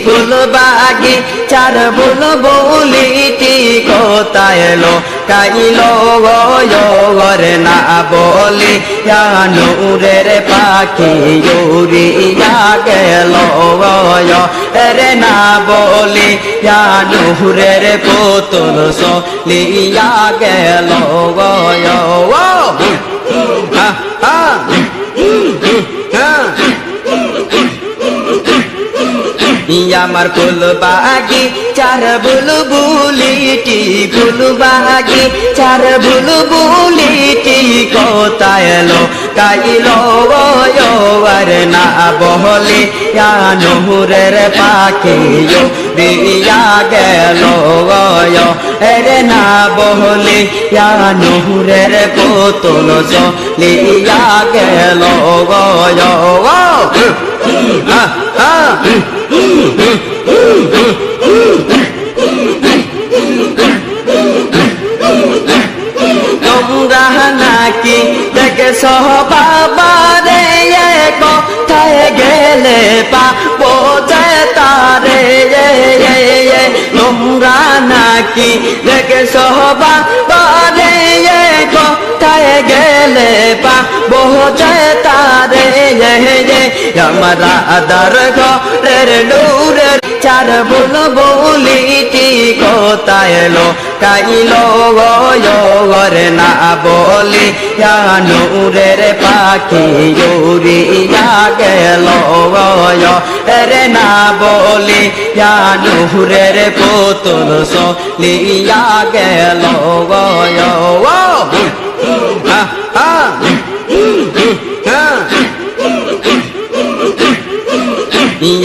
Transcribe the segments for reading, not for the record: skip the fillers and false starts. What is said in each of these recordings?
ফুল বাগি চার বুলবুলিটি কোথায় লো কাইলো গরে না বলি নূরের পাখি উড়িয়া গেল রে না বলি নূরের পুতুল চলিয়া গেল আমার ফুল বাগি চার বুলবুলিটি ফুল বাগি চার বুলবুলিটি কোথায় লো কাইলো আর না বহলি নূরের পাখি উড়িয়া গেল রে না বহলি নূরের পুতুল চলিয়া গেল তোমরা নাকি দেখেছ বাবা রে কোথায় গেলে পাবো যে তারে তোমরা নাকি দেখেছ বাবা রে কোথায় গেলে পাবো যে তারে আমরা আদার ঘরের নূরের চার বুলবুলিটি কোথায় লো কাইলো গরে না বলি নূরের পাখি উড়িয়া গেল রে না বলি নূরের পুতুল চলিয়া গেল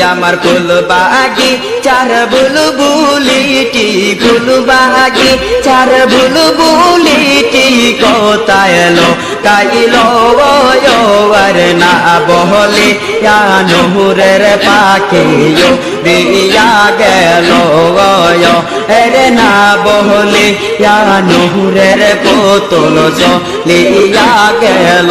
আমার ফুল বাগি চার বুলবুলিটি ফুল বাগি চার বুলবুলিটি কোথায় লো কাইলো আর না বহলি নূরের পাখি উড়িয়া গেল রে না বহলি নূরের পুতুল চলিয়া গেল